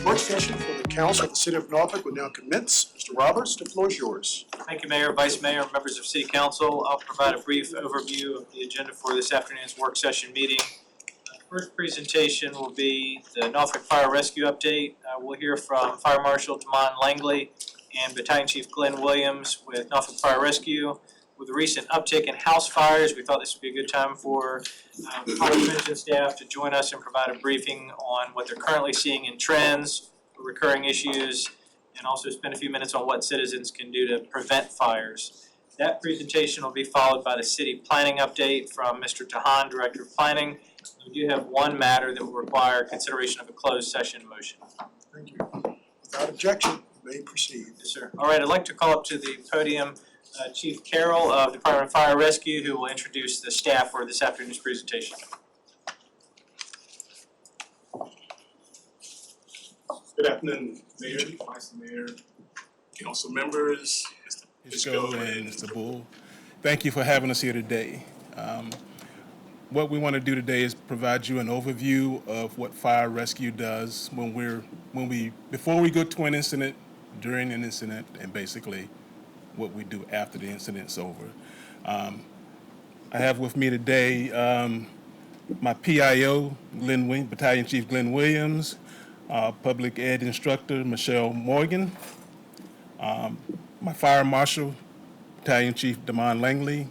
Work session for the Council of the City of Norfolk will now commence. Mr. Roberts, the floor is yours. Thank you, Mayor, Vice Mayor, members of City Council. I'll provide a brief overview of the agenda for this afternoon's work session meeting. First presentation will be the Norfolk Fire Rescue Update. We'll hear from Fire Marshal Damon Langley and Battalion Chief Glenn Williams with Norfolk Fire Rescue. With the recent uptick in house fires, we thought this would be a good time for fire prevention staff to join us and provide a briefing on what they're currently seeing in trends, recurring issues, and also spend a few minutes on what citizens can do to prevent fires. That presentation will be followed by the city planning update from Mr. Tahan, Director of Planning. We do have one matter that will require consideration of a closed session motion. Thank you. Without objection, you may proceed. Yes, sir. All right, I'd like to call up to the podium Chief Carroll of Department of Fire Rescue, who will introduce the staff for this afternoon's presentation. Good afternoon, Mayor, Vice Mayor, Council members, Mr. and Mr. Bull. Thank you for having us here today. What we want to do today is provide you an overview of what fire rescue does before we go to an incident, during an incident, and basically what we do after the incident's over. I have with me today my PIO, Battalion Chief Glenn Williams, public ed instructor, Michelle Morgan, my fire marshal, Battalion Chief Damon Langley,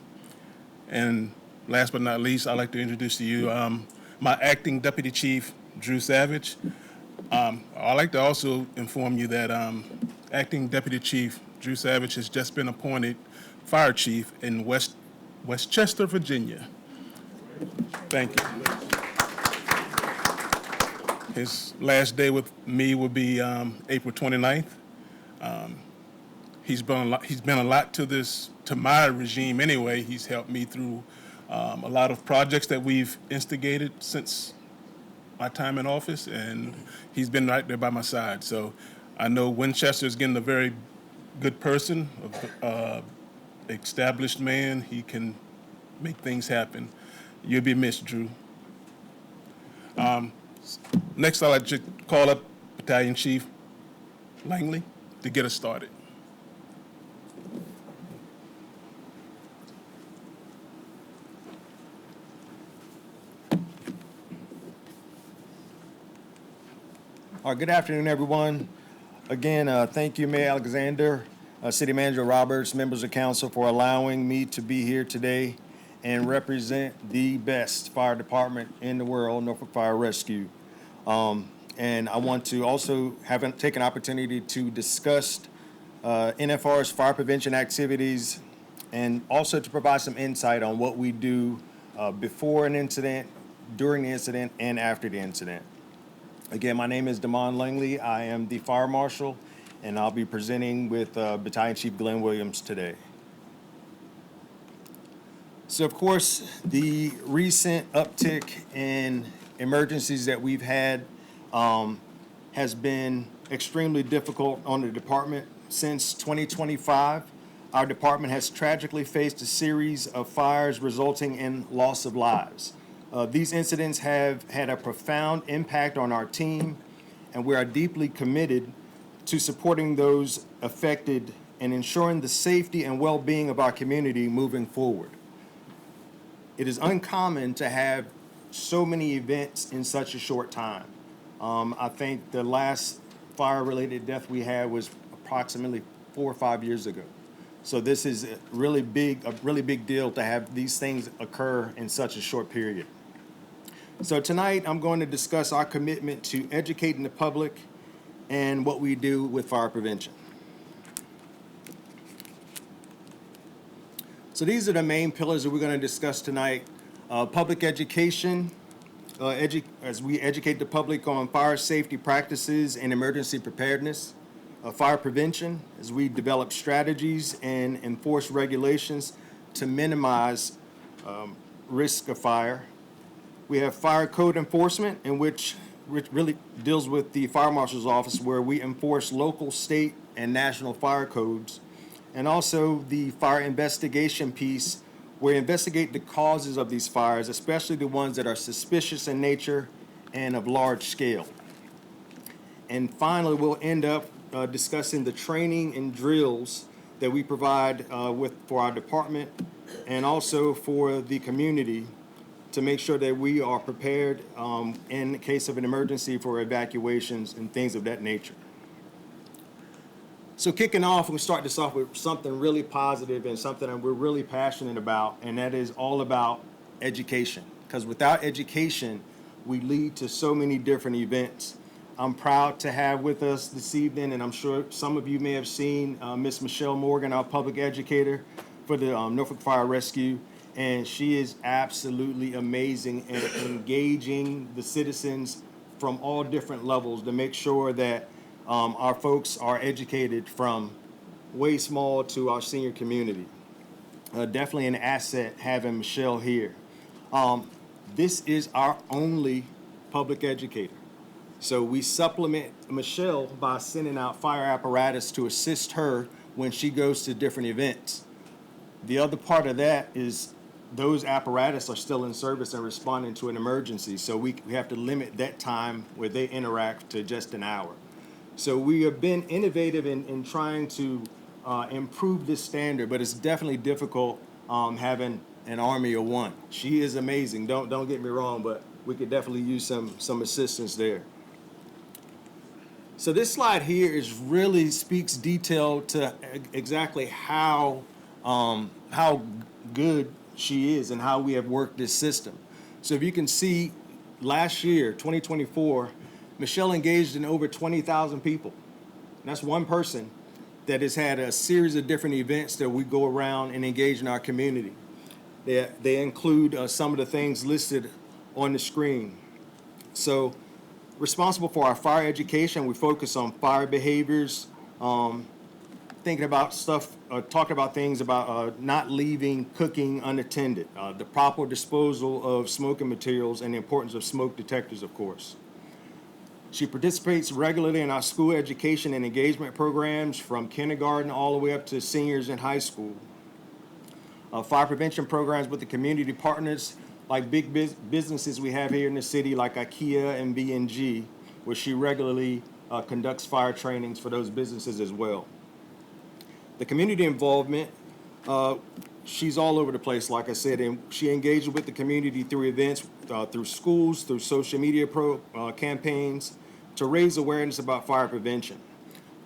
and last but not least, I'd like to introduce to you my acting Deputy Chief, Drew Savage. I'd like to also inform you that acting Deputy Chief Drew Savage has just been appointed Fire Chief in Westchester, Virginia. Thank you. His last day with me will be April 29th. He's been a lot to my regime anyway. He's helped me through a lot of projects that we've instigated since my time in office, and he's been right there by my side. So I know Winchester is getting a very good person, established man. He can make things happen. You'll be missed, Drew. Next, I'd like to call up Battalion Chief Langley to get us started. All right, good afternoon, everyone. Again, thank you, Mayor Alexander, City Manager Roberts, members of council for allowing me to be here today and represent the best fire department in the world, Norfolk Fire Rescue. And I want to also take an opportunity to discuss NFR's fire prevention activities and also to provide some insight on what we do before an incident, during the incident, and after the incident. Again, my name is Damon Langley. I am the Fire Marshal, and I'll be presenting with Battalion Chief Glenn Williams today. So, of course, the recent uptick in emergencies that we've had has been extremely difficult on the department. Since 2025, our department has tragically faced a series of fires resulting in loss of lives. These incidents have had a profound impact on our team, and we are deeply committed to supporting those affected and ensuring the safety and well-being of our community moving forward. It is uncommon to have so many events in such a short time. I think the last fire-related death we had was approximately 4 or 5 years ago. So this is a really big deal to have these things occur in such a short period. So tonight, I'm going to discuss our commitment to educating the public and what we do with fire prevention. So these are the main pillars that we're going to discuss tonight. Public education, as we educate the public on fire safety practices and emergency preparedness. Fire prevention, as we develop strategies and enforce regulations to minimize risk of fire. We have fire code enforcement, in which really deals with the Fire Marshal's Office, where we enforce local, state, and national fire codes. And also the fire investigation piece, where we investigate the causes of these fires, especially the ones that are suspicious in nature and of large scale. And finally, we'll end up discussing the training and drills that we provide for our department and also for the community to make sure that we are prepared in the case of an emergency for evacuations and things of that nature. So kicking off, we'll start this off with something really positive and something that we're really passionate about, and that is all about education. Because without education, we lead to so many different events. I'm proud to have with us this evening, and I'm sure some of you may have seen Miss Michelle Morgan, our public educator for the Norfolk Fire Rescue, and she is absolutely amazing at engaging the citizens from all different levels to make sure that our folks are educated from way small to our senior community. Definitely an asset having Michelle here. This is our only public educator. So we supplement Michelle by sending out fire apparatus to assist her when she goes to different events. The other part of that is those apparatus are still in service and responding to an emergency. So we have to limit that time where they interact to just an hour. So we have been innovative in trying to improve this standard, but it's definitely difficult having an army of one. She is amazing, don't get me wrong, but we could definitely use some assistance there. So this slide here really speaks detail to exactly how good she is and how we have worked this system. So if you can see, last year, 2024, Michelle engaged in over 20,000 people. And that's one person that has had a series of different events that we go around and engage in our community. They include some of the things listed on the screen. So responsible for our fire education, we focus on fire behaviors, thinking about stuff, talking about things about not leaving cooking unattended, the proper disposal of smoking materials, and the importance of smoke detectors, of course. She participates regularly in our school education and engagement programs from kindergarten all the way up to seniors in high school. Fire prevention programs with the community partners like big businesses we have here in the city like IKEA and B&G, where she regularly conducts fire trainings for those businesses as well. The community involvement, she's all over the place, like I said, and she engages with the community through events, through schools, through social media campaigns to raise awareness about fire prevention.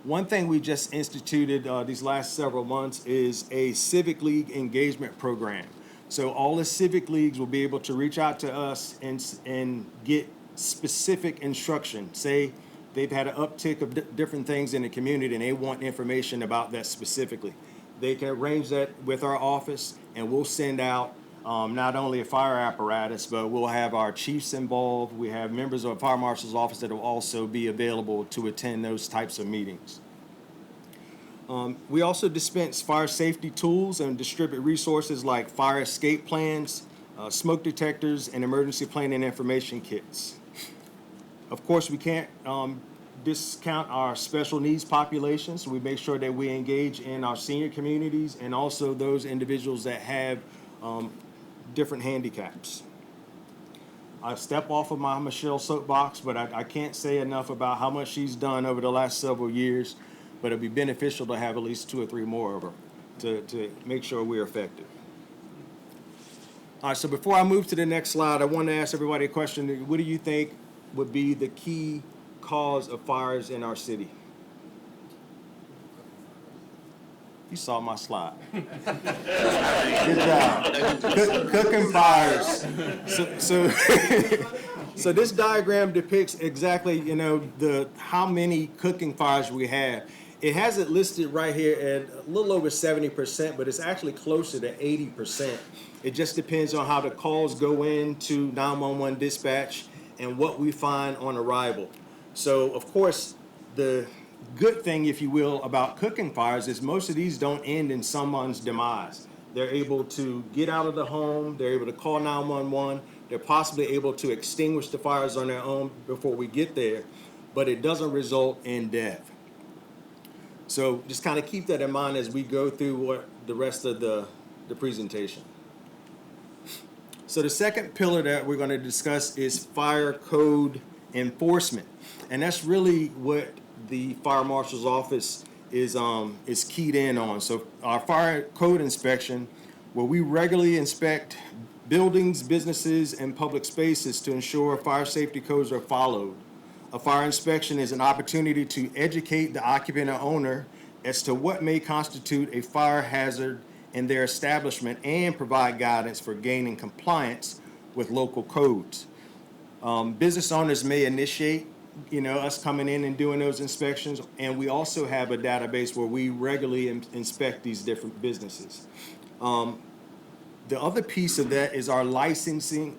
One thing we just instituted these last several months is a Civic League engagement program. So all the Civic Leagues will be able to reach out to us and get specific instruction. Say they've had an uptick of different things in the community and they want information about that specifically. They can arrange that with our office and we'll send out not only a fire apparatus, but we'll have our chiefs involved. We have members of the fire marshal's office that will also be available to attend those types of meetings. We also dispense fire safety tools and distribute resources like fire escape plans, smoke detectors, and emergency planning information kits. Of course, we can't discount our special needs populations. We make sure that we engage in our senior communities and also those individuals that have different handicaps. I step off of my Michelle soapbox, but I can't say enough about how much she's done over the last several years, but it'd be beneficial to have at least 2 or 3 more of her to make sure we're effective. All right, so before I move to the next slide, I want to ask everybody a question. What do you think would be the key cause of fires in our city? You saw my slide. Good job. Cooking fires. So this diagram depicts exactly, how many cooking fires we have. It has it listed right here at a little over 70%, but it's actually closer to 80%. It just depends on how the calls go into 911 dispatch and what we find on arrival. So, of course, the good thing, if you will, about cooking fires is most of these don't end in someone's demise. They're able to get out of the home, they're able to call 911, they're possibly able to extinguish the fires on their own before we get there, but it doesn't result in death. So just kind of keep that in mind as we go through the rest of the presentation. So the second pillar that we're going to discuss is fire code enforcement. And that's really what the fire marshal's office is keyed in on. So our fire code inspection, where we regularly inspect buildings, businesses, and public spaces to ensure fire safety codes are followed. A fire inspection is an opportunity to educate the occupant or owner as to what may constitute a fire hazard in their establishment and provide guidance for gaining compliance with local codes. Business owners may initiate, us coming in and doing those inspections, and we also have a database where we regularly inspect these different businesses. The other piece of that is our licensing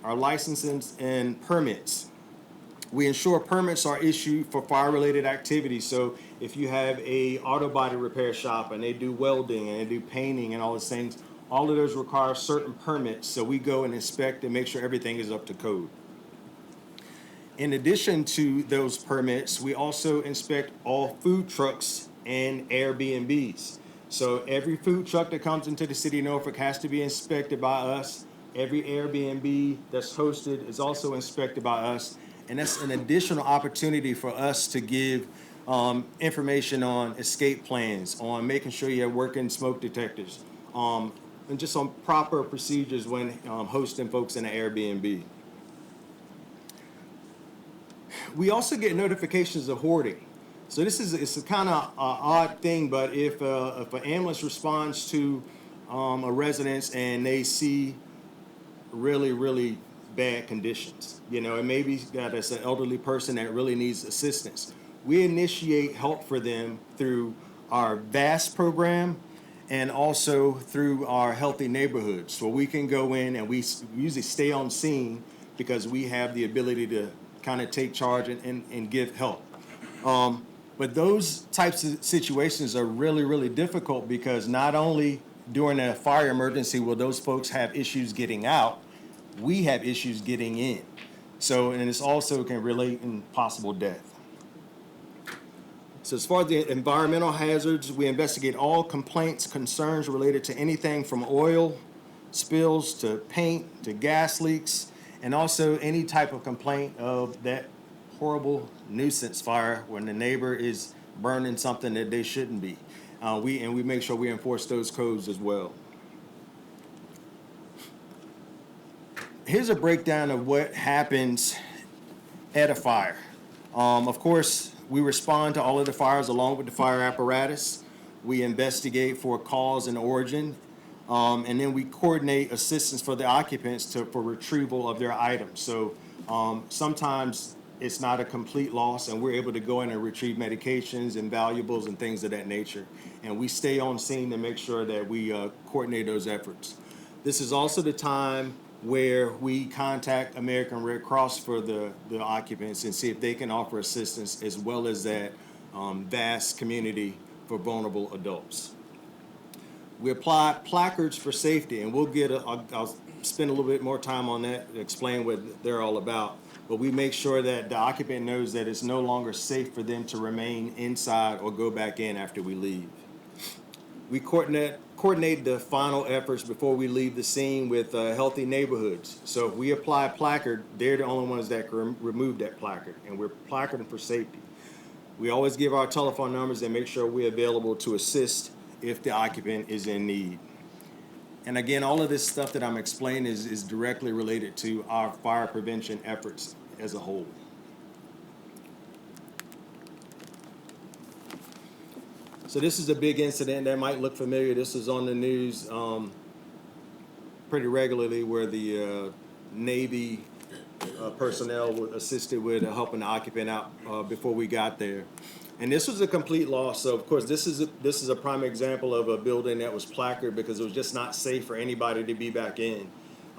and permits. We ensure permits are issued for fire-related activities. So if you have a auto body repair shop and they do welding and they do painting and all those things, all of those require certain permits. So we go and inspect and make sure everything is up to code. In addition to those permits, we also inspect all food trucks and Airbnbs. So every food truck that comes into the city of Norfolk has to be inspected by us. Every Airbnb that's hosted is also inspected by us. And that's an additional opportunity for us to give information on escape plans, on making sure you have working smoke detectors, and just on proper procedures when hosting folks in an Airbnb. We also get notifications of hoarding. So it's a kind of odd thing, but if an ambulance responds to a residence and they see really, really bad conditions, and maybe that it's an elderly person that really needs assistance, we initiate help for them through our VAST program and also through our Healthy Neighborhoods. So we can go in and we usually stay on scene because we have the ability to kind of take charge and give help. But those types of situations are really, really difficult because not only during a fire emergency will those folks have issues getting out, we have issues getting in. So, and it's also can relate in possible death. So as far as the environmental hazards, we investigate all complaints, concerns related to anything from oil spills to paint to gas leaks, and also any type of complaint of that horrible nuisance fire when the neighbor is burning something that they shouldn't be. We make sure we enforce those codes as well. Here's a breakdown of what happens at a fire. Of course, we respond to all of the fires along with the fire apparatus. We investigate for cause and origin, and then we coordinate assistance for the occupants for retrieval of their items. So sometimes it's not a complete loss, and we're able to go in and retrieve medications and valuables and things of that nature. And we stay on scene to make sure that we coordinate those efforts. This is also the time where we contact American Red Cross for the occupants and see if they can offer assistance, as well as that vast community for vulnerable adults. We apply placards for safety, and I'll spend a little bit more time on that to explain what they're all about. But we make sure that the occupant knows that it's no longer safe for them to remain inside or go back in after we leave. We coordinate the final efforts before we leave the scene with Healthy Neighborhoods. So if we apply a placard, they're the only ones that can remove that placard, and we're placarding for safety. We always give our telephone numbers and make sure we're available to assist if the occupant is in need. And again, all of this stuff that I'm explaining is directly related to our fire prevention efforts as a whole. So this is a big incident that might look familiar. This is on the news pretty regularly, where the Navy personnel assisted with helping the occupant out before we got there. And this was a complete loss. So of course, this is a prime example of a building that was placarded because it was just not safe for anybody to be back in.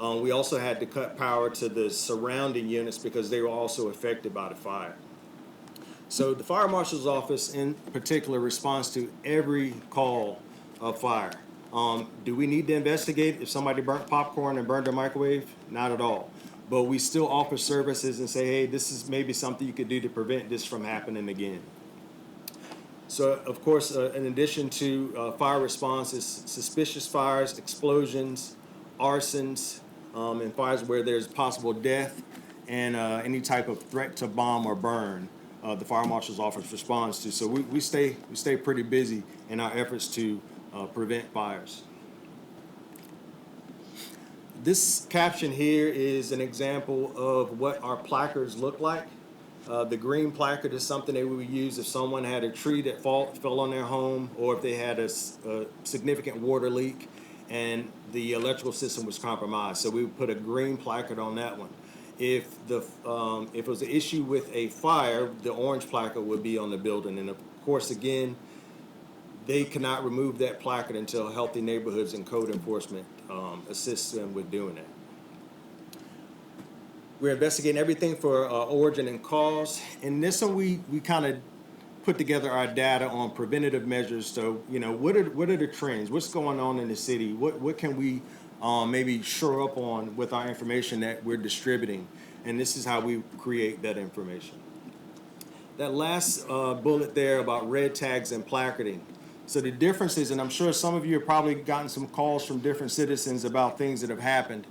We also had to cut power to the surrounding units because they were also affected by the fire. So the fire marshal's office in particular responds to every call of fire. Do we need to investigate if somebody burnt popcorn and burned their microwave? Not at all. But we still offer services and say, hey, this is maybe something you could do to prevent this from happening again. So, of course, in addition to fire responses, suspicious fires, explosions, arsons, and fires where there's possible death, and any type of threat to bomb or burn, the fire marshal's office responds to. So we stay pretty busy in our efforts to prevent fires. This caption here is an example of what our placards look like. The green placard is something that we would use if someone had a tree that fell on their home, or if they had a significant water leak and the electrical system was compromised. So we would put a green placard on that one. If it was an issue with a fire, the orange placard would be on the building. And of course, again, they cannot remove that placard until Healthy Neighborhoods and code enforcement assists them with doing that. We're investigating everything for origin and cause. In this one, we kind of put together our data on preventative measures. So, what are the trends? What's going on in the city? What can we maybe shore up on with our information that we're distributing? And this is how we create that information. That last bullet there about red tags and placarding. So the difference is, and I'm sure some of you have probably gotten some calls from different citizens about things that have happened.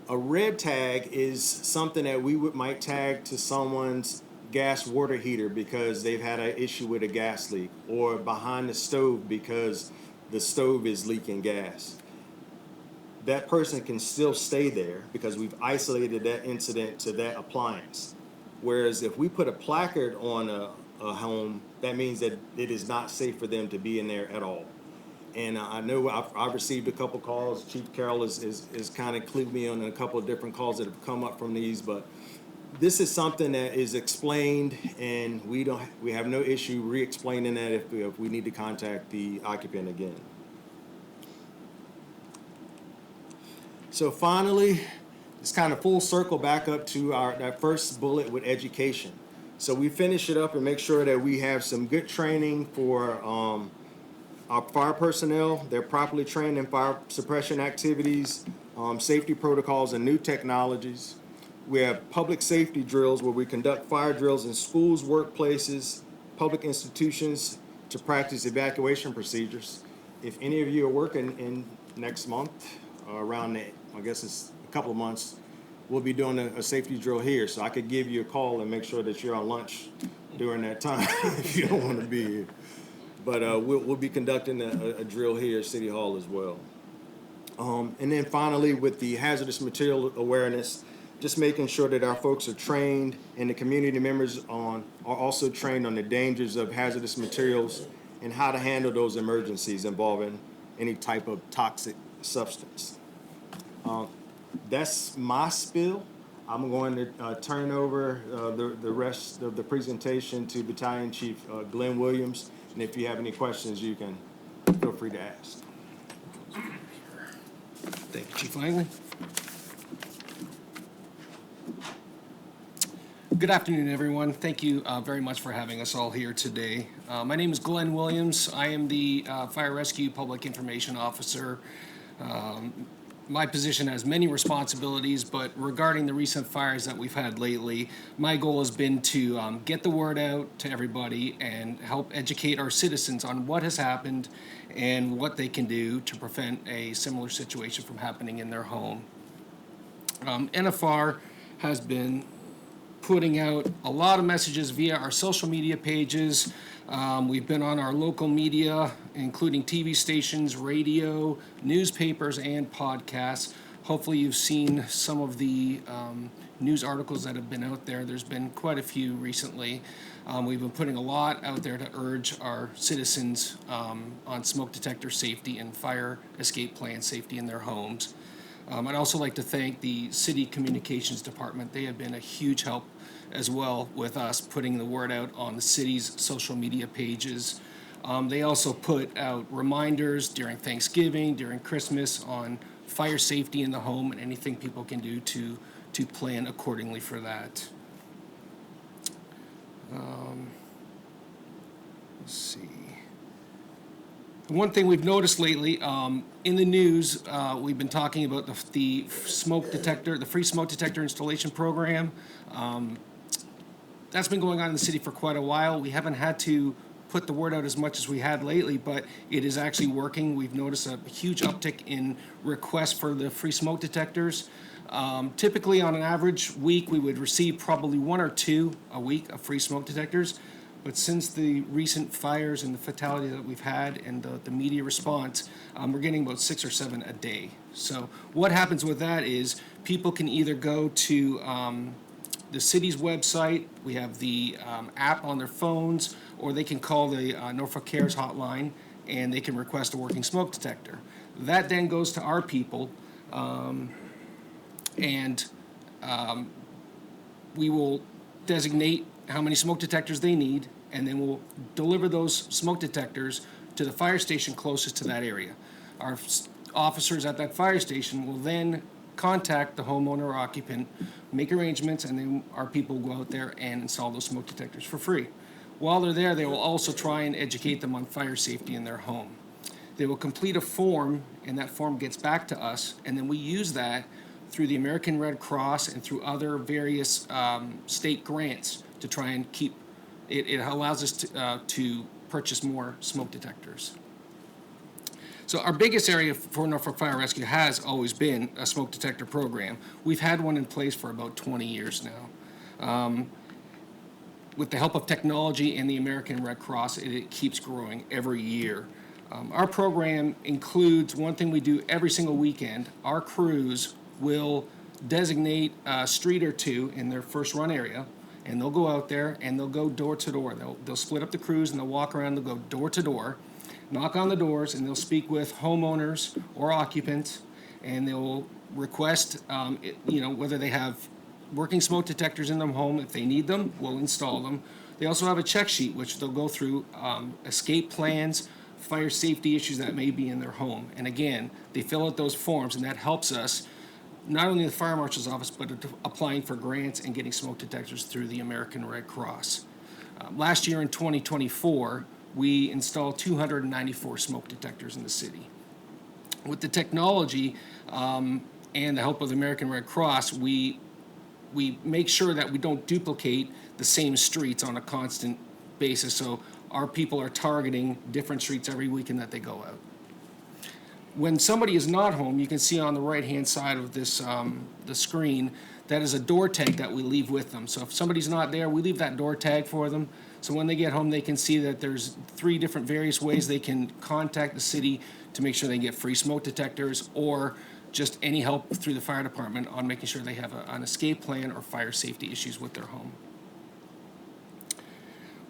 A red tag is something that we might tag to someone's gas water heater because they've had an issue with a gas leak, or behind the stove because the stove is leaking gas. That person can still stay there because we've isolated that incident to that appliance. Whereas if we put a placard on a home, that means that it is not safe for them to be in there at all. And I know I've received a couple calls. Chief Carroll is kind of clued me on a couple of different calls that have come up from these, but this is something that is explained, and we have no issue re-explaining that if we need to contact the occupant again. So finally, it's kind of full circle back up to that first bullet with education. So we finish it up and make sure that we have some good training for our fire personnel. They're properly trained in fire suppression activities, safety protocols, and new technologies. We have public safety drills where we conduct fire drills in schools, workplaces, public institutions to practice evacuation procedures. If any of you are working in next month, around I guess it's a couple of months, we'll be doing a safety drill here. So I could give you a call and make sure that you're on lunch during that time if you don't want to be here. But we'll be conducting a drill here at City Hall as well. And then finally, with the hazardous material awareness, just making sure that our folks are trained and the community members are also trained on the dangers of hazardous materials and how to handle those emergencies involving any type of toxic substance. That's my spill. I'm going to turn over the rest of the presentation to Battalion Chief Glenn Williams. And if you have any questions, you can feel free to ask. Thank you, Chief Langley. Good afternoon, everyone. Thank you very much for having us all here today. My name is Glenn Williams. I am the Fire Rescue Public Information Officer. My position has many responsibilities, but regarding the recent fires that we've had lately, my goal has been to get the word out to everybody and help educate our citizens on what has happened and what they can do to prevent a similar situation from happening in their home. NFR has been putting out a lot of messages via our social media pages. We've been on our local media, including TV stations, radio, newspapers, and podcasts. Hopefully you've seen some of the news articles that have been out there. There's been quite a few recently. We've been putting a lot out there to urge our citizens on smoke detector safety and fire escape plan safety in their homes. I'd also like to thank the City Communications Department. They have been a huge help as well with us putting the word out on the city's social media pages. They also put out reminders during Thanksgiving, during Christmas on fire safety in the home and anything people can do to plan accordingly for that. Let's see. One thing we've noticed lately in the news, we've been talking about the smoke detector, the free smoke detector installation program. That's been going on in the city for quite a while. We haven't had to put the word out as much as we had lately, but it is actually working. We've noticed a huge uptick in requests for the free smoke detectors. Typically, on an average week, we would receive probably 1 or 2 a week of free smoke detectors. But since the recent fires and the fatality that we've had and the media response, we're getting about 6 or 7 a day. So what happens with that is people can either go to the city's website, we have the app on their phones, or they can call the Norfolk Cares hotline and they can request a working smoke detector. That then goes to our people, and we will designate how many smoke detectors they need, and then we'll deliver those smoke detectors to the fire station closest to that area. Our officers at that fire station will then contact the homeowner or occupant, make arrangements, and then our people will go out there and install those smoke detectors for free. While they're there, they will also try and educate them on fire safety in their home. They will complete a form, and that form gets back to us, and then we use that through the American Red Cross and through other various state grants to try and keep, it allows us to purchase more smoke detectors. So our biggest area for Norfolk Fire Rescue has always been a smoke detector program. We've had one in place for about 20 years now. With the help of technology and the American Red Cross, it keeps growing every year. Our program includes one thing we do every single weekend. Our crews will designate a street or two in their first run area, and they'll go out there and they'll go door to door. They'll split up the crews and they'll walk around, they'll go door to door, knock on the doors, and they'll speak with homeowners or occupants, and they'll request, whether they have working smoke detectors in their home. If they need them, we'll install them. They also have a check sheet, which they'll go through escape plans, fire safety issues that may be in their home. And again, they fill out those forms, and that helps us, not only the fire marshal's office, but applying for grants and getting smoke detectors through the American Red Cross. Last year in 2024, we installed 294 smoke detectors in the city. With the technology and the help of the American Red Cross, we make sure that we don't duplicate the same streets on a constant basis, so our people are targeting different streets every weekend that they go out. When somebody is not home, you can see on the right-hand side of this the screen, that is a door tag that we leave with them. So if somebody's not there, we leave that door tag for them. So when they get home, they can see that there's 3 different various ways they can contact the city to make sure they get free smoke detectors, or just any help through the fire department on making sure they have an escape plan or fire safety issues with their home.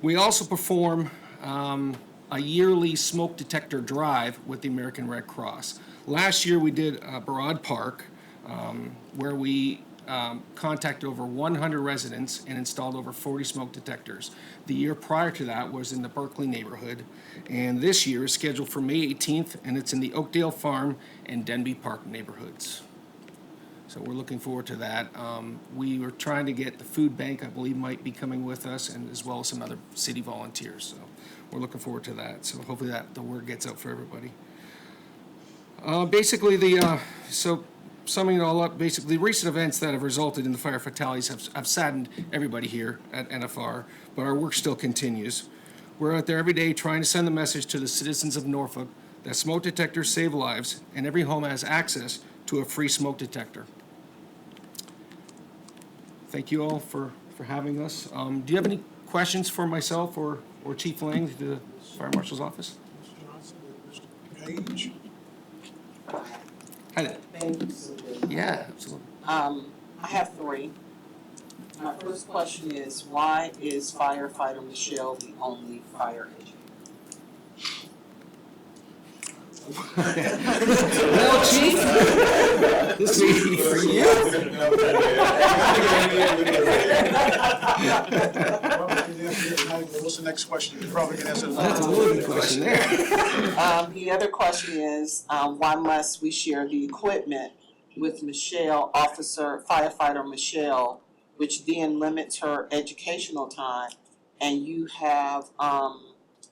We also perform a yearly smoke detector drive with the American Red Cross. Last year we did Broad Park, where we contacted over 100 residents and installed over 40 smoke detectors. The year prior to that was in the Berkeley neighborhood, and this year is scheduled for May 18th, and it's in the Oakdale Farm and Denby Park neighborhoods. So we're looking forward to that. We were trying to get the food bank, I believe, might be coming with us, and as well as some other city volunteers. So we're looking forward to that. So hopefully that the word gets out for everybody. So summing it all up, basically recent events that have resulted in the fire fatalities have saddened everybody here at NFR, but our work still continues. We're out there every day trying to send the message to the citizens of Norfolk that smoke detectors save lives, and every home has access to a free smoke detector. Thank you all for having us. Do you have any questions for myself or Chief Lang, the Fire Marshal's office? Mr. Johnson and Mr. Page. Hi there. Thank you, Cindy. Yeah, absolutely. I have 3. My first question is, why is firefighter Michelle the only fire educator? Well, Chief, this may be for you. What's the next question? You're probably gonna answer That's a loaded question there. The other question is, why must we share the equipment with Michelle, firefighter Michelle, which then limits her educational time, and you have,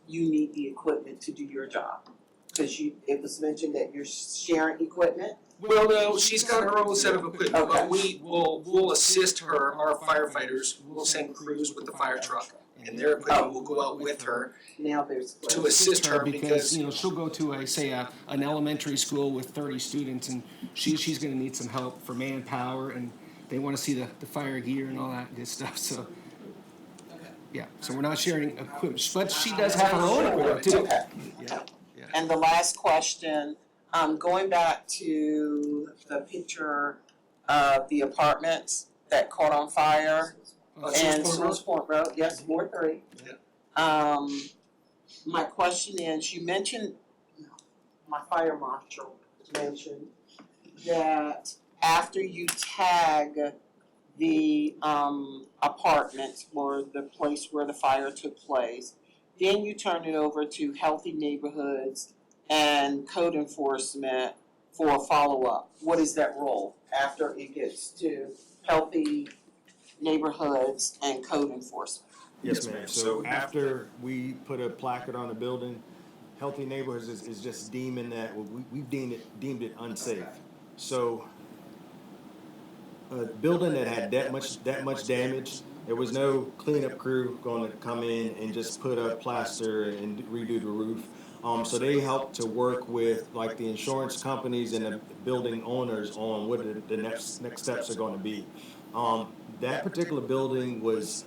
you need the equipment to do your job? Because it was mentioned that you're sharing equipment. Well, no, she's got her own set of equipment, Okay. but we'll assist her, our firefighters, we'll send crews with the fire truck, and their equipment will go out with her Now there's. to assist her because, you know, she'll go to an elementary school with 30 students, and she's gonna need some help for manpower, and they wanna see the fire gear and all that good stuff, so. Yeah, so we're not sharing equipment, but she does have her own equipment too. Okay. Yeah. And the last question, going back to the picture of the apartments that caught on fire and Source Point Road, yes, Ward 3. My question is, you mentioned, my fire marshal mentioned that after you tag the apartment or the place where the fire took place, then you turn it over to Healthy Neighborhoods and code enforcement for a follow-up. What is that role after it gets to Healthy Neighborhoods and code enforcement? Yes, ma'am. So after we put a placard on the building, Healthy Neighborhoods is just deeming that, we've deemed it unsafe. So a building that had that much damage, there was no cleanup crew going to come in and just put up plaster and redo the roof. So they helped to work with like the insurance companies and the building owners on what the next steps are going to be. That particular building was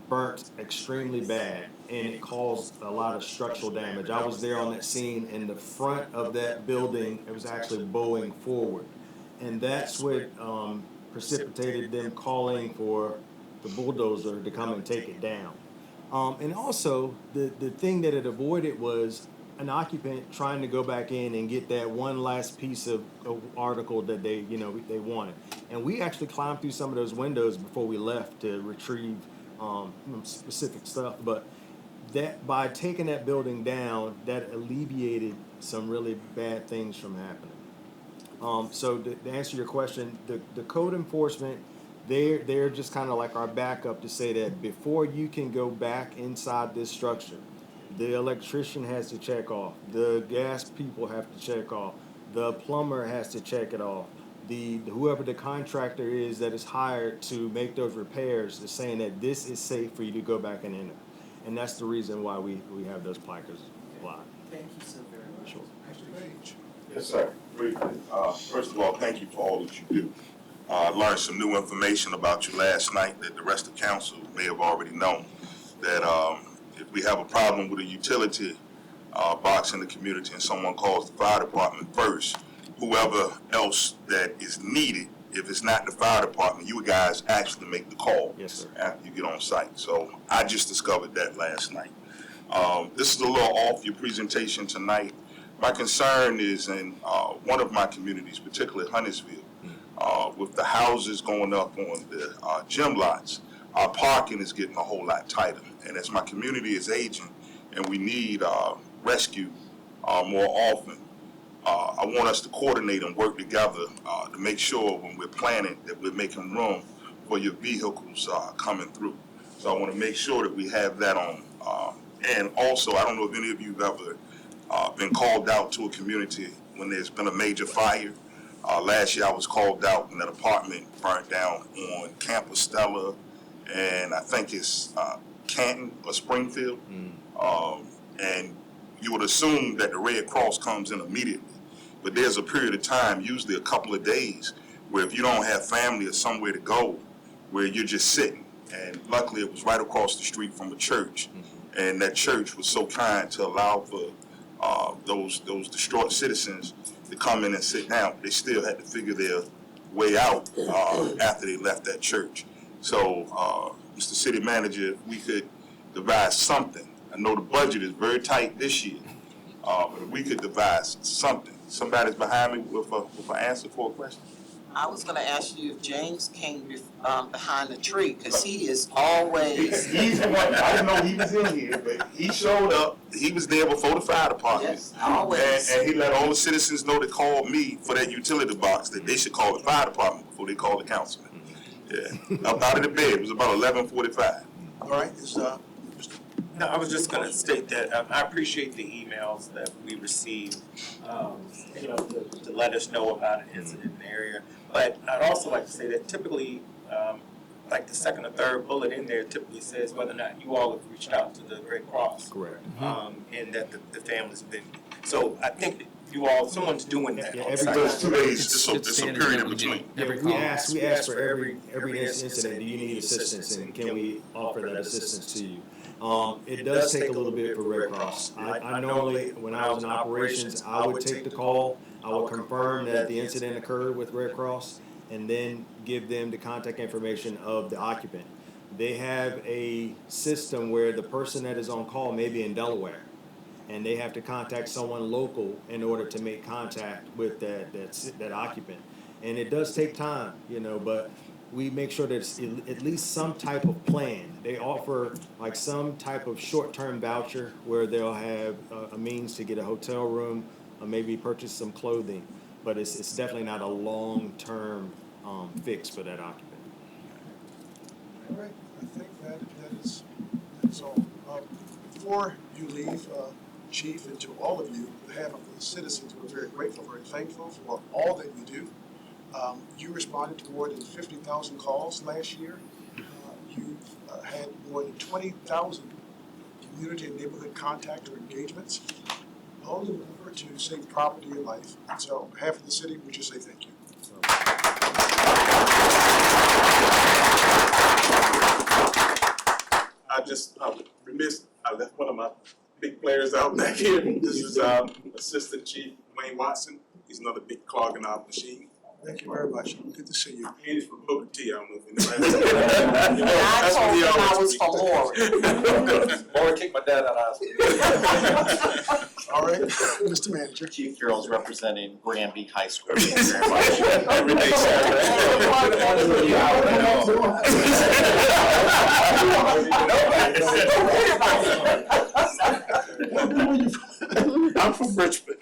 burnt extremely bad, and it caused a lot of structural damage. I was there on that scene, and the front of that building, it was actually bowing forward. And that's what precipitated them calling for the bulldozer to come and take it down. And also, the thing that it avoided was an occupant trying to go back in and get that one last piece of article that they wanted. And we actually climbed through some of those windows before we left to retrieve specific stuff. But that by taking that building down, that alleviated some really bad things from happening. So to answer your question, the code enforcement, they're just kind of like our backup to say that before you can go back inside this structure, the electrician has to check off, the gas people have to check off, the plumber has to check it off, whoever the contractor is that is hired to make those repairs is saying that this is safe for you to go back and enter. And that's the reason why we have those placards applied. Thank you so very much. Sure. Yes, sir. Briefly, first of all, thank you for all that you do. I learned some new information about you last night that the rest of council may have already known. That if we have a problem with a utility box in the community and someone calls the fire department first, whoever else that is needed, if it's not the fire department, you guys actually make the call. Yes, sir. After you get on site. So I just discovered that last night. This is a little off your presentation tonight. My concern is in one of my communities, particularly Huntersville, with the houses going up on the gym lots, our parking is getting a whole lot tighter. And as my community is aging and we need rescue more often, I want us to coordinate and work together to make sure when we're planning that we're making room for your vehicles coming through. So I want to make sure that we have that on. And also, I don't know if any of you have ever been called out to a community when there's been a major fire. Last year I was called out when that apartment burned down on Camp Estella, and I think it's Canton or Springfield. And you would assume that the Red Cross comes in immediately. But there's a period of time, usually a couple of days, where if you don't have family or somewhere to go, where you're just sitting. And luckily it was right across the street from a church. And that church was so kind to allow for those distraught citizens to come in and sit down. They still had to figure their way out after they left that church. So, Mr. City Manager, if we could devise something. I know the budget is very tight this year, but if we could devise something. Somebody's behind me with an answer for a question. I was gonna ask you if James came behind the tree, cause he is always, He's the one, I didn't know he was in here, but he showed up. He was there before the fire department. yes, always. And he let all the citizens know that called me for that utility box that they should call the fire department before they call the councilman. Yeah, up out of the bed, it was about 11:45. All right, is, no, I was just gonna state that I appreciate the emails that we received, to let us know about an incident in the area. But I'd also like to say that typically, like the second or third bullet in there typically says whether or not you all have reached out to the Red Cross. Correct. And that the family's been, so I think that you all, someone's doing that Yeah, on every- site. But it's 2 days, It's it's a standard period that in we do. between. Every We call. ask for every incident, do you need assistance, and can we offer that assistance to you? It does take a little bit for Red Cross. I normally, when I was in operations, I would take the call, I would confirm that the incident occurred with Red Cross, and then give them the contact information of the occupant. They have a system where the person that is on call may be in Delaware, and they have to contact someone local in order to make contact with that occupant. And it does take time, but we make sure that it's at least some type of plan. They offer like some type of short-term voucher where they'll have a means to get a hotel room, or maybe purchase some clothing, but it's definitely not a long-term fix for that occupant. All right, I think that is all. Before you leave, Chief, and to all of you, on behalf of the citizens, we're very grateful, very thankful for all that you do. You responded to more than 50,000 calls last year. You've had more than 20,000 community and neighborhood contact or engagements, all in order to save property and life. And so on behalf of the city, we just say thank you. I'm remiss, I left one of my big players out back here. This is Assistant Chief Wayne Watson. He's another big clog in our machine. Thank you very much. Good to see you. And he's from Booker T, I don't know if anybody. And I told him I was from Lori. Or kick my dad out of hospital. All right, Mr. Manager. Keith Girls representing Granby High School. Every day I'm from Richmond.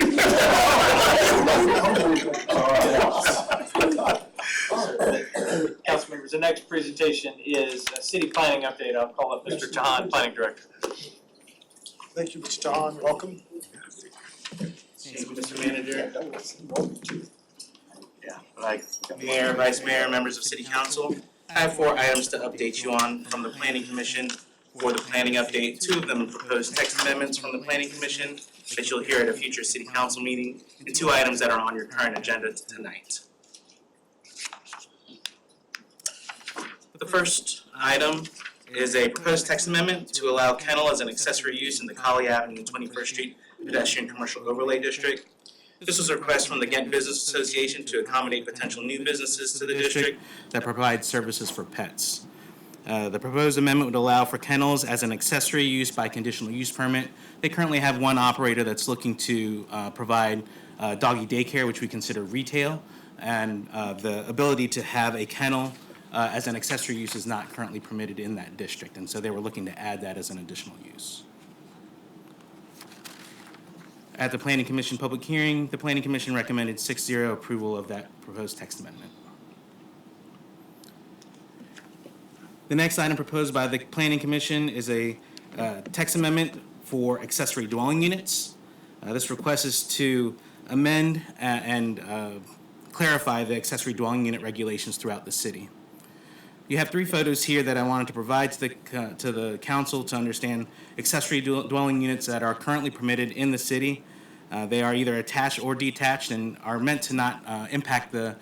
Council members, the next presentation is a city planning update. I'll call up Mr. Tahan, Planning Director. Thank you, Mr. Tahan. Welcome. Thank you, Mr. Manager. Yeah, like Mayor, Vice Mayor, members of City Council, I have 4 items to update you on from the Planning Commission for the planning update. 2 of them are proposed text amendments from the Planning Commission that you'll hear at a future City Council meeting, and 2 items that are on your current agenda tonight. The first item is a proposed text amendment to allow kennel as an accessory use in the Colley Avenue 21st Street Pedestrian Commercial Overlay District. This was a request from the Ghent Business Association to accommodate potential new businesses to the district that provide services for pets. The proposed amendment would allow for kennels as an accessory use by conditional use permit. They currently have one operator that's looking to provide doggy daycare, which we consider retail, and the ability to have a kennel as an accessory use is not currently permitted in that district, and so they were looking to add that as an additional use. At the Planning Commission public hearing, the Planning Commission recommended 6-0 approval of that proposed text amendment. The next item proposed by the Planning Commission is a text amendment for accessory dwelling units. This request is to amend and clarify the accessory dwelling unit regulations throughout the city. You have 3 photos here that I wanted to provide to the council to understand accessory dwelling units that are currently permitted in the city. They are either attached or detached and are meant to not impact the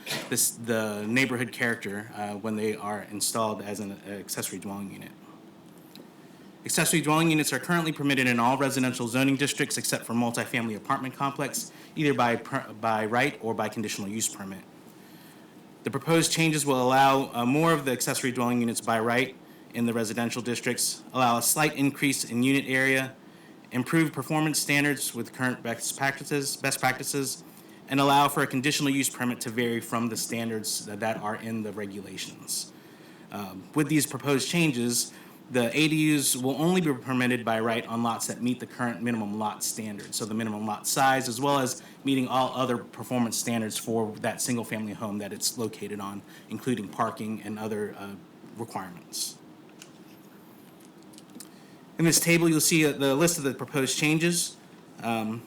neighborhood character when they are installed as an accessory dwelling unit. Accessory dwelling units are currently permitted in all residential zoning districts except for multifamily apartment complex, either by right or by conditional use permit. The proposed changes will allow more of the accessory dwelling units by right in the residential districts, allow a slight increase in unit area, improve performance standards with current best practices, and allow for a conditional use permit to vary from the standards that are in the regulations. With these proposed changes, the ADUs will only be permitted by right on lots that meet the current minimum lot standards, so the minimum lot size, as well as meeting all other performance standards for that single-family home that it's located on, including parking and other requirements. In this table, you'll see the list of the proposed changes. I'll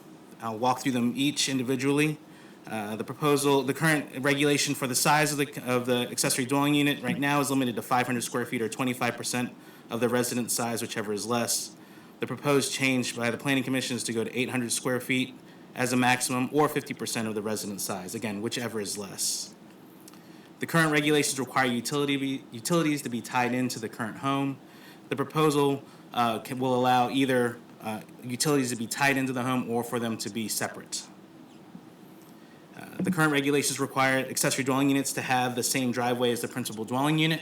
walk through them each individually. The current regulation for the size of the accessory dwelling unit right now is limited to 500 square feet or 25% of the resident size, whichever is less. The proposed change by the Planning Commission is to go to 800 square feet as a maximum, or 50% of the resident size, again, whichever is less. The current regulations require utilities to be tied into the current home. The proposal will allow either utilities to be tied into the home or for them to be separate. The current regulations require accessory dwelling units to have the same driveway as the principal dwelling unit.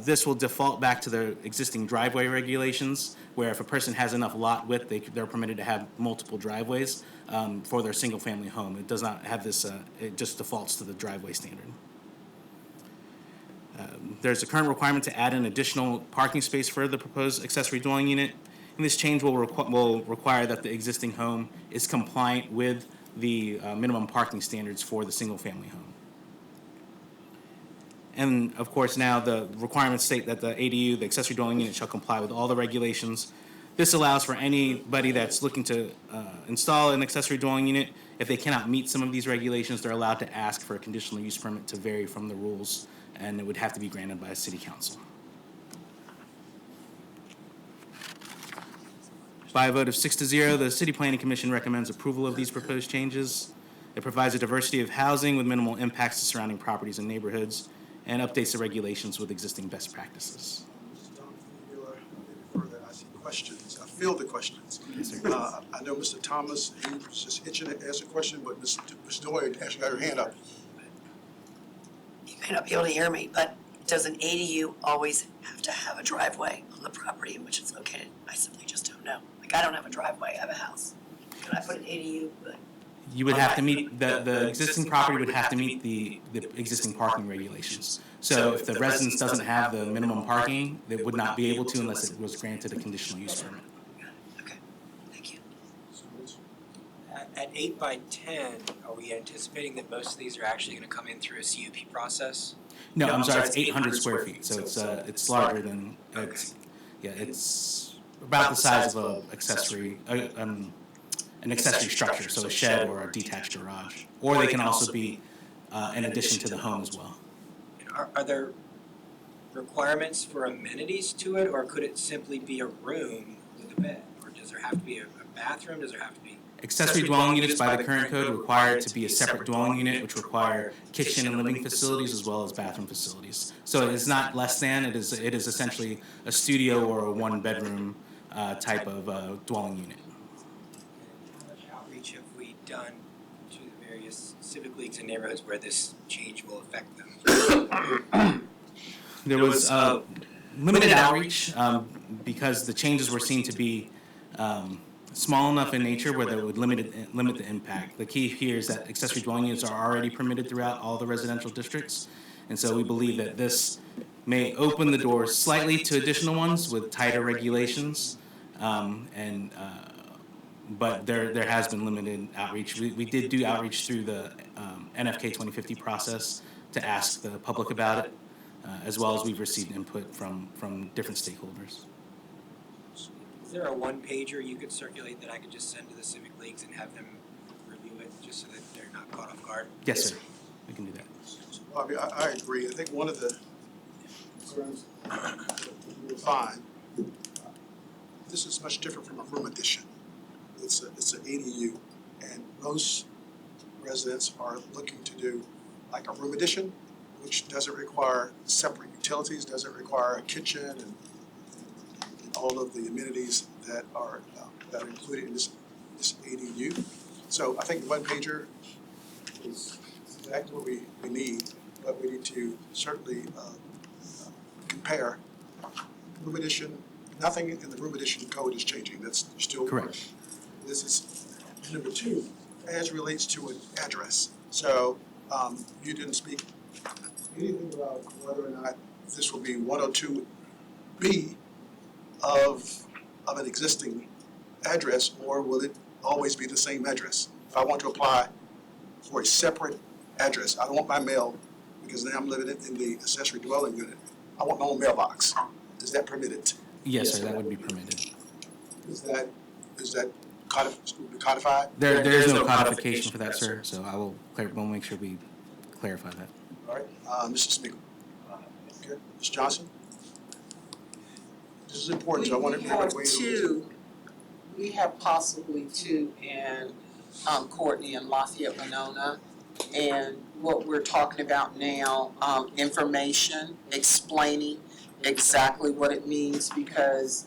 This will default back to the existing driveway regulations, where if a person has enough lot width, they're permitted to have multiple driveways for their single-family home. It does not have this, it just defaults to the driveway standard. There's a current requirement to add an additional parking space for the proposed accessory dwelling unit, and this change will require that the existing home is compliant with the minimum parking standards for the single-family home. And of course, now the requirements state that the ADU, the accessory dwelling unit, shall comply with all the regulations. This allows for anybody that's looking to install an accessory dwelling unit, if they cannot meet some of these regulations, they're allowed to ask for a conditional use permit to vary from the rules, and it would have to be granted by a city council. By a vote of 6-0, the City Planning Commission recommends approval of these proposed changes. It provides a diversity of housing with minimal impacts to surrounding properties and neighborhoods, and updates the regulations with existing best practices. Mr. Thomas, further, I see questions. I feel the questions. I know Mr. Thomas, he was just itching to ask a question, but Ms. Doyle actually got her hand up. You may not be able to hear me, but does an ADU always have to have a driveway on the property in which it's located? I simply just don't know. Like, I don't have a driveway, I have a house. Can I put an ADU? But You would have to meet, the existing property would have to meet the existing parking regulations. So if the residence doesn't have the minimum parking, they would not be able to unless it was granted a conditional use permit. okay, thank you. At 8 by 10, are we anticipating that most of these are actually going to come in through a CUP process? No, I'm sorry, it's 800 square feet, so it's larger than, it's about the size of an accessory structure, so a shed or a detached garage. Or they can also be in addition to the home as well. Are there requirements for amenities to it, or could it simply be a room with a bed? Or does there have to be a bathroom? Does there have to be? Accessory dwelling units by the current code require to be a separate dwelling unit, which require kitchen and living facilities as well as bathroom facilities. So it is not less than, it is essentially a studio or a one-bedroom type of dwelling unit. How much outreach have we done to the various civic leagues and neighborhoods where this change will affect them? There was limited outreach because the changes were seen to be small enough in nature where they would limit the impact. The key here is that accessory dwelling units are already permitted throughout all the residential districts, and so we believe that this may open the door slightly to additional ones with tighter regulations, but there has been limited outreach. We did do outreach through the NFK 2050 process to ask the public about it, as well as we've received input from different stakeholders. Is there a one-pager you could circulate that I could just send to the civic leagues and have them review it, just so that they're not caught off guard? Yes, sir. We can do that. Bobby, I agree. I think one of the concerns that you'll find, this is much different from a room addition. It's an ADU, and most residents are looking to do like a room addition, which doesn't require separate utilities, doesn't require a kitchen and all of the amenities that are included in this ADU. So I think one pager is exactly what we need, but we need to certainly compare room addition. Nothing in the room addition code is changing. That's still correct. This is number two, as relates to an address. So you didn't speak anything about whether or not this will be 102B of an existing address, or will it always be the same address? If I want to apply for a separate address, I don't want my mail, because now I'm living in the accessory dwelling unit, I want my own mailbox. Is that permitted? Yes, sir, that would be permitted. Is that codified? There There is is no no codification codification for that, for sir, that, so we'll make sure we clarify that. All right, Mr. Spiegel. Okay, Ms. Johnson? This is important, so I want everybody to weigh in. We have possibly two in Courtney and Lafayette Winona. And what we're talking about now, information, explaining exactly what it means, because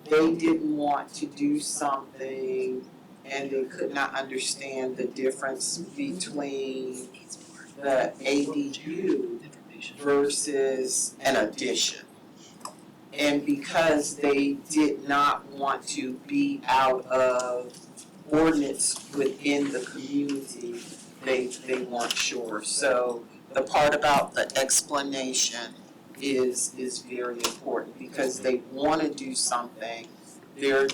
they didn't want to do something and they could not understand the difference between the ADU versus an addition. And because they did not want to be out of ordinance within the community, they weren't sure. So the part about the explanation is very important, because they want to do something, they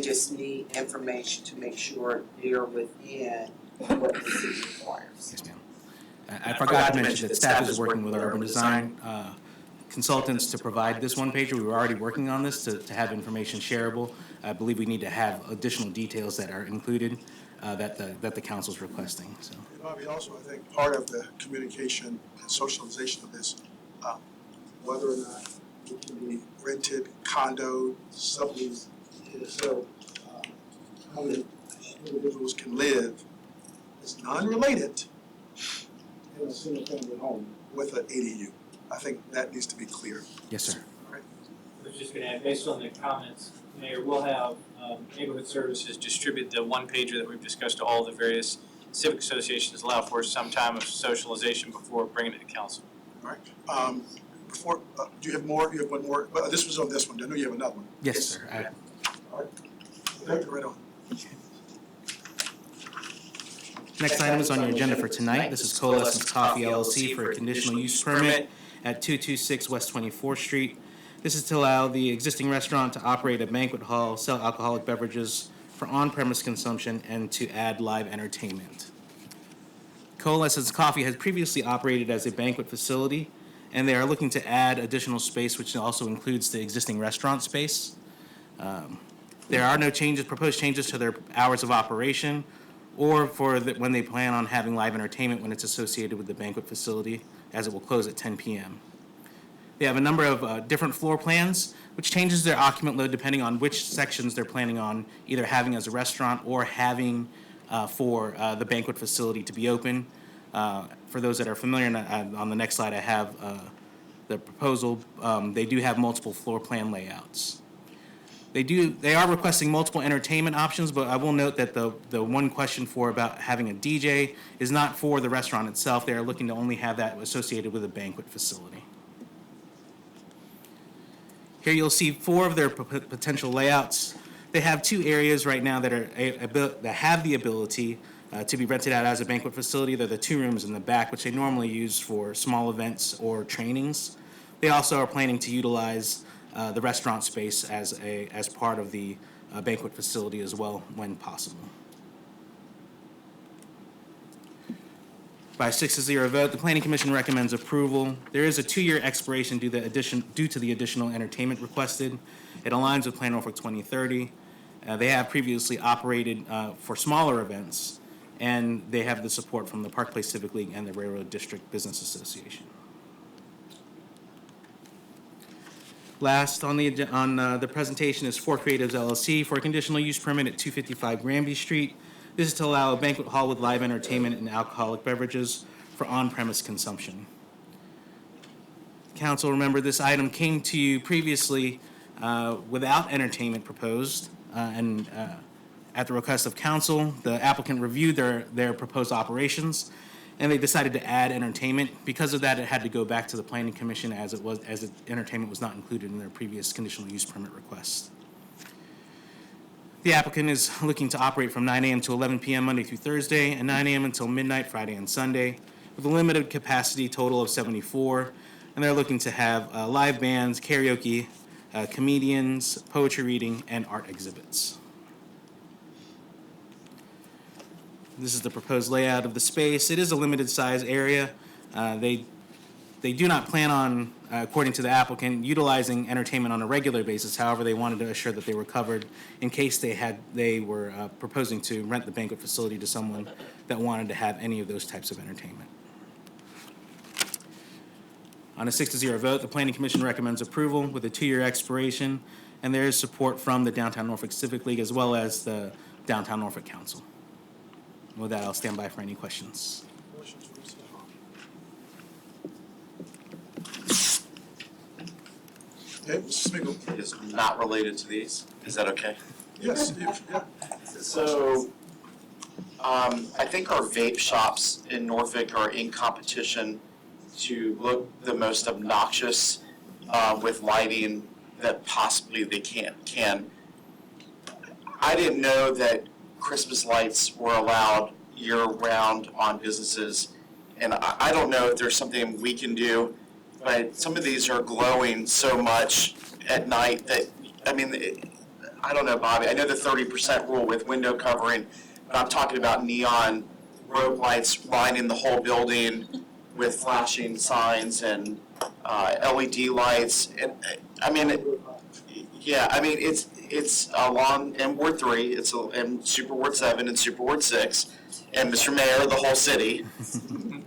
just need information to make sure they're within what the city requires. Yes, ma'am. I forgot to mention that staff is working with our urban design consultants to provide this one pager. We were already working on this to have information shareable. I believe we need to have additional details that are included that the council's requesting, so. Bobby, also, I think part of the communication and socialization of this, whether or not it can be rented, condo, subleased, so how many individuals can live is non-related in a single-family home with an ADU. I think that needs to be clear. Yes, sir. I was just gonna add, based on the comments, Mayor, we'll have Neighborhood Services distribute the one pager that we've discussed to all the various civic associations, allow for some time of socialization before bringing it to council. All right. Before, do you have more? You have one more? Well, this was on this one. I know you have another one. Yes, sir. All right. Thank you, right on. Next item is on your agenda for tonight. This is Coalescence Coffee LLC for a conditional use permit at 226 West 24th Street. This is to allow the existing restaurant to operate a banquet hall, sell alcoholic beverages for on-premise consumption, and to add live entertainment. Coalescence Coffee has previously operated as a banquet facility, and they are looking to add additional space, which also includes the existing restaurant space. There are no proposed changes to their hours of operation, or for when they plan on having live entertainment when it's associated with the banquet facility, as it will close at 10 p.m. They have a number of different floor plans, which changes their occupant load depending on which sections they're planning on either having as a restaurant or having for the banquet facility to be open. For those that are familiar, on the next slide I have the proposal. They do have multiple floor plan layouts. They are requesting multiple entertainment options, but I will note that the one question about having a DJ is not for the restaurant itself. They are looking to only have that associated with a banquet facility. Here you'll see 4 of their potential layouts. They have 2 areas right now that have the ability to be rented out as a banquet facility. They're the 2 rooms in the back, which they normally use for small events or trainings. They also are planning to utilize the restaurant space as part of the banquet facility as well when possible. By a 6-0 vote, the Planning Commission recommends approval. There is a 2-year expiration due to the additional entertainment requested. It aligns with Plan Norfolk 2030. They have previously operated for smaller events, and they have the support from the Park Place Civic League and the Railroad District Business Association. Last on the presentation is 4 Creatives LLC for a conditional use permit at 255 Granby Street. This is to allow a banquet hall with live entertainment and alcoholic beverages for on-premise consumption. Council, remember this item came to you previously without entertainment proposed, and at the request of council, the applicant reviewed their proposed operations, and they decided to add entertainment. Because of that, it had to go back to the Planning Commission as entertainment was not included in their previous conditional use permit request. The applicant is looking to operate from 9 a.m. to 11 p.m. Monday through Thursday, and 9 a.m. until midnight Friday and Sunday, with a limited capacity total of 74. And they're looking to have live bands, karaoke, comedians, poetry reading, and art exhibits. This is the proposed layout of the space. It is a limited size area. They do not plan on according to the applicant, utilizing entertainment on a regular basis. However, they wanted to assure that they were covered in case they were proposing to rent the banquet facility to someone that wanted to have any of those types of entertainment. On a 6-0 vote, the Planning Commission recommends approval with a 2-year expiration, and there is support from the Downtown Norfolk Civic League as well as the Downtown Norfolk Council. With that, I'll stand by for any questions. Motion to Mr. Hahn. Okay, Mr. Smigiel. Is not related to these. Is that okay? Yes, yeah. So, I think our vape shops in Norfolk are in competition to look the most obnoxious with lighting that possibly they can. I didn't know that Christmas lights were allowed year-round on businesses, and I don't know if there's something we can do, but some of these are glowing so much at night that, I mean, I don't know, Bobby, I know the 30% rule with window covering, but I'm talking about neon rope lights lining the whole building with flashing signs and LED lights, and I mean, it's along in Ward 3, it's in Super Ward 7 and Super Ward 6, and Mr. Mayor, the whole city.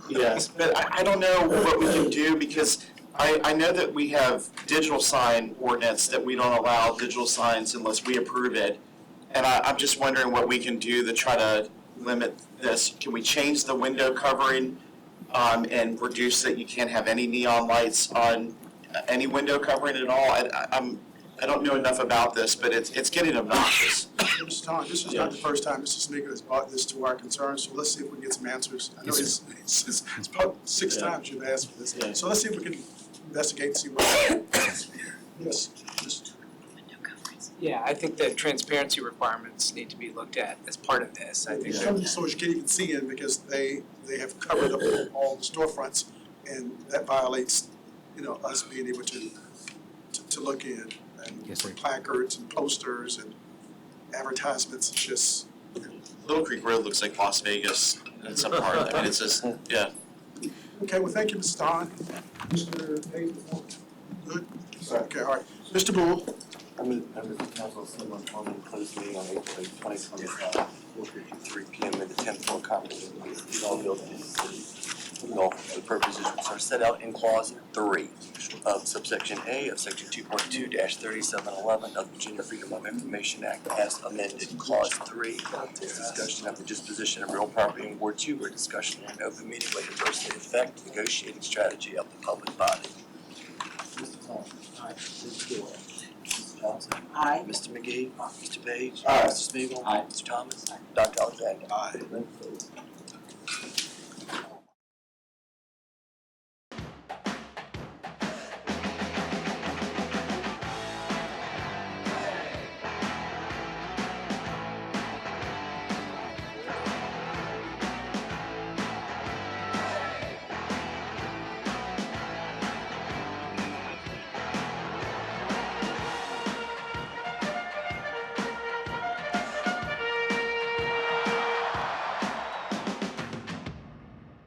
Yes, but I don't know what we can do, because I know that we have digital sign ordinance that we don't allow digital signs unless we approve it, and I'm just wondering what we can do to try to limit this. Can we change the window covering and reduce that you can't have any neon lights on any window covering at all? I don't know enough about this, but it's getting obnoxious. Mr. Hahn, this is not the first time Mr. Smigiel has brought this to our concerns, so let's see if we can get some answers. I know Yes, it's about 6 times you've asked for this, Yeah. so let's see if we can investigate and see what. Yes, Mr. Yeah, I think the transparency requirements need to be looked at as part of this. I think Some of the stores you can't even see in because they have covered up all the storefronts, and that violates, us being able to look in. And Yes, sir. placards and posters and advertisements, it's just, Little Creek Road looks like Las Vegas in some part. I mean, it's just, yeah. okay, well, thank you, Mr. Hahn. Mr. Payne, good? Okay, all right. Mr. Boole? Members of council, someone formally closed meeting on April 8, 2025, 4:53 p.m. in the 10th floor conference room of the All Building in the city of Norfolk for the purposes which are set out in clause 3 of subsection A of section 2.2-3711 of the Virginia Freedom of Information Act as amended. Clause 3 is discussion of the disposition of real property in Ward 2, where discussion in an open meeting may adversely affect negotiating strategy of the public body. Mr. Hahn. Aye. Mr. Gill. Mrs. Johnson. Aye. Mr. McGee. Mr. Page. Aye. Mr. Smigiel. Mr. Thomas. Dr. Alexander. Aye.